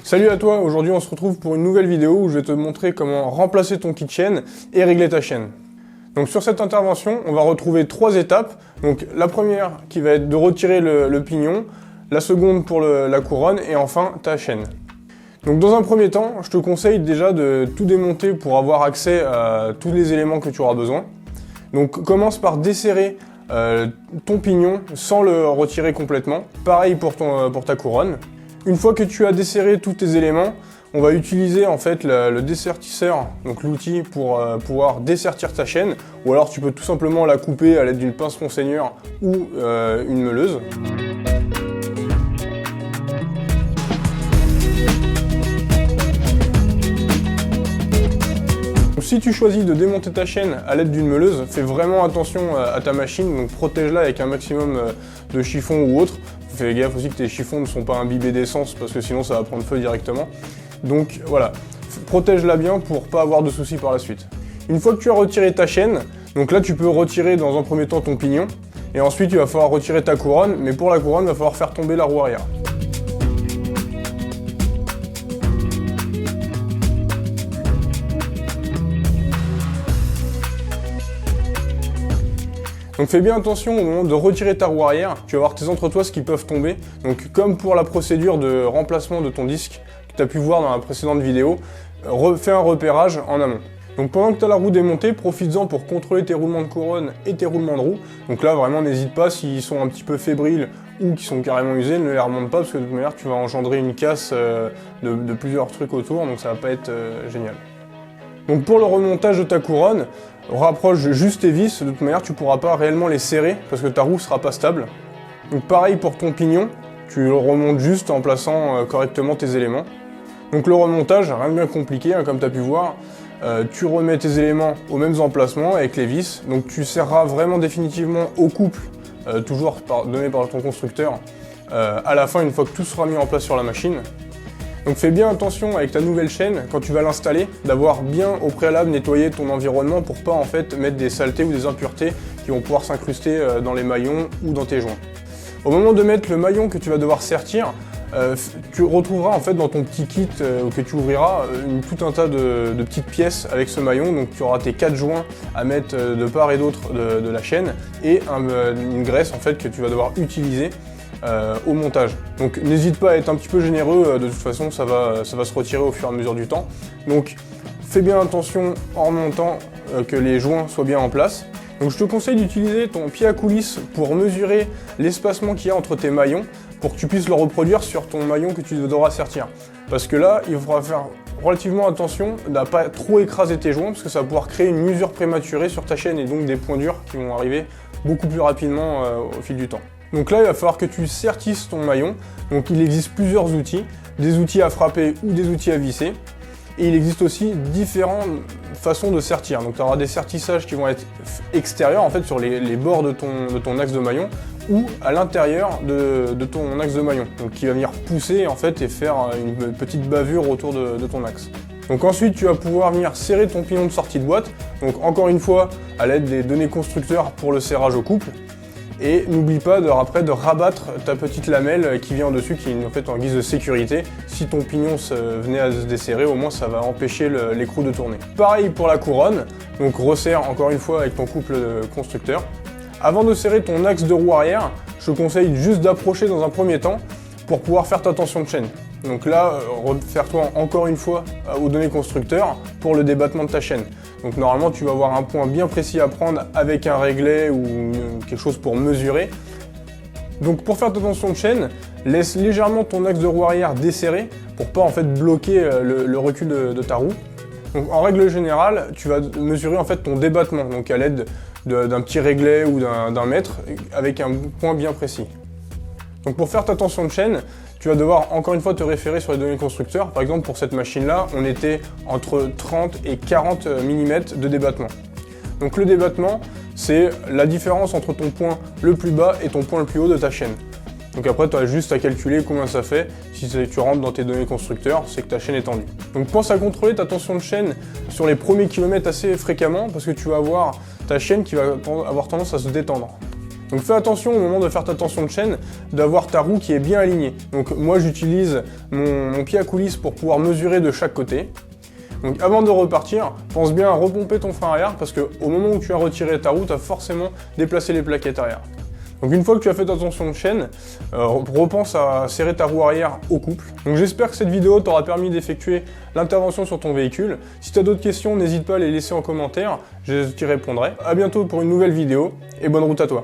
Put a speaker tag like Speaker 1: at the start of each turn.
Speaker 1: Salut à toi, aujourd'hui on se retrouve pour une nouvelle vidéo où je vais te montrer comment remplacer ton kit chaîne et régler ta chaîne. Donc sur cette intervention, on va retrouver 3 étapes. Donc la première qui va être de retirer le pignon, la seconde pour la couronne et enfin ta chaîne. Donc dans un premier temps, je te conseille déjà de tout démonter pour avoir accès à tous les éléments que tu auras besoin. Donc commence par desserrer ton pignon sans le retirer complètement. Pareil pour ta couronne. Une fois que tu as desserré tous tes éléments, on va utiliser en fait le dessertisseur, donc l'outil pour pouvoir dessertir ta chaîne, ou alors tu peux tout simplement la couper à l'aide d'une pince monseigneur ou une meuleuse. Si tu choisis de démonter ta chaîne à l'aide d'une meuleuse, fais vraiment attention à ta machine, donc protège-la avec un maximum de chiffon ou autre. Fais gaffe aussi que tes chiffons ne sont pas imbibés d'essence parce que sinon ça va prendre feu directement. Donc voilà, protège-la bien pour pas avoir de soucis par la suite. Une fois que tu as retiré ta chaîne, donc là tu peux retirer dans un premier temps ton pignon et ensuite il va falloir retirer ta couronne, mais pour la couronne il va falloir faire tomber la roue arrière. Donc fais bien attention au moment de retirer ta roue arrière, tu vas avoir tes entretoises qui peuvent tomber. Donc comme pour la procédure de remplacement de ton disque que tu as pu voir dans la précédente vidéo, fais un repérage en amont. Donc pendant que tu as la roue démontée, profites-en pour contrôler tes roulements de couronne et tes roulements de roue. Donc là vraiment n'hésite pas, s'ils sont un petit peu fébriles ou qui sont carrément usés, ne les remonte pas parce que de toute manière tu vas engendrer une casse de plusieurs trucs autour, donc ça va pas être génial. Donc pour le remontage de ta couronne, rapproche juste tes vis, de toute manière tu ne pourras pas réellement les serrer parce que ta roue ne sera pas stable. Donc pareil pour ton pignon, tu le remontes juste en plaçant correctement tes éléments. Donc le remontage, rien de bien compliqué, hein, comme tu as pu voir, tu remets tes éléments aux mêmes emplacements avec les vis, donc tu serreras vraiment définitivement au couple, toujours donné par ton constructeur, à la fin une fois que tout sera mis en place sur la machine. Donc fais bien attention avec ta nouvelle chaîne, quand tu vas l'installer, d'avoir bien au préalable nettoyé ton environnement pour pas en fait mettre des saletés ou des impuretés qui vont pouvoir s'incruster dans les maillons ou dans tes joints. Au moment de mettre le maillon que tu vas devoir sertir, tu retrouveras en fait dans ton petit kit que tu ouvriras tout un tas de petites pièces avec ce maillon. Donc tu auras tes 4 joints à mettre de part et d'autre de la chaîne et une graisse en fait que tu vas devoir utiliser au montage. Donc n'hésite pas à être un petit peu généreux, de toute façon ça va se retirer au fur et à mesure du temps. Donc fais bien attention en remontant que les joints soient bien en place. Donc je te conseille d'utiliser ton pied à coulisse pour mesurer l'espacement qu'il y a entre tes maillons pour que tu puisses le reproduire sur ton maillon que tu devras sertir. Parce que là, il faudra faire relativement attention à ne pas trop écraser tes joints parce que ça va pouvoir créer une usure prématurée sur ta chaîne et donc des points durs qui vont arriver beaucoup plus rapidement au fil du temps. Donc là, il va falloir que tu sertisses ton maillon. Donc il existe plusieurs outils, des outils à frapper ou des outils à visser. Et il existe aussi différentes façons de sertir. Donc tu auras des sertissages qui vont être extérieurs, en fait sur les bords de ton axe de maillon, ou à l'intérieur de ton axe de maillon. Donc qui va venir pousser en fait et faire une petite bavure autour de ton axe. Donc ensuite tu vas pouvoir venir serrer ton pignon de sortie de boîte. Donc encore une fois à l'aide des données constructeurs pour le serrage au couple. Et n'oublie pas après de rabattre ta petite lamelle qui vient en dessus, qui est en fait en guise de sécurité. Si ton pignon venait à se desserrer, au moins ça va empêcher l'écrou de tourner. Pareil pour la couronne, donc resserre encore une fois avec ton couple constructeur. Avant de serrer ton axe de roue arrière, je te conseille juste d'approcher dans un premier temps pour pouvoir faire ta tension de chaîne. Donc là, réfère-toi encore une fois aux données constructeurs pour le débattement de ta chaîne. Donc normalement, tu vas avoir un point bien précis à prendre avec un réglet ou quelque chose pour mesurer. Donc pour faire ta tension de chaîne, laisse légèrement ton axe de roue arrière desserré pour pas en fait bloquer le recul de ta roue. Donc en règle générale, tu vas mesurer en fait ton débattement, donc à l'aide d'un petit réglet ou d'un mètre avec un point bien précis. Donc pour faire ta tension de chaîne, tu vas devoir encore une fois te référer sur les données constructeurs. Par exemple pour cette machine-là, on était entre 30 et 40 mm de débattement. Donc le débattement, c'est la différence entre ton point le plus bas et ton point le plus haut de ta chaîne. Donc après, tu as juste à calculer combien ça fait. Si tu rentres dans tes données constructeurs, c'est que ta chaîne est tendue. Donc pense à contrôler ta tension de chaîne sur les premiers kilomètres assez fréquemment parce que tu vas avoir ta chaîne qui va avoir tendance à se détendre. Donc fais attention au moment de faire ta tension de chaîne, d'avoir ta roue qui est bien alignée. Donc moi j'utilise mon pied à coulisse pour pouvoir mesurer de chaque côté. Donc avant de repartir, pense bien à repomper ton frein arrière parce qu'au moment où tu as retiré ta roue, tu as forcément déplacé les plaquettes arrière. Donc une fois que tu as fait ta tension de chaîne, repense à serrer ta roue arrière au couple. Donc j'espère que cette vidéo t'aura permis d'effectuer l'intervention sur ton véhicule. Si tu as d'autres questions, n'hésite pas à les laisser en commentaire, je t'y répondrai. A bientôt pour une nouvelle vidéo et bonne route à toi.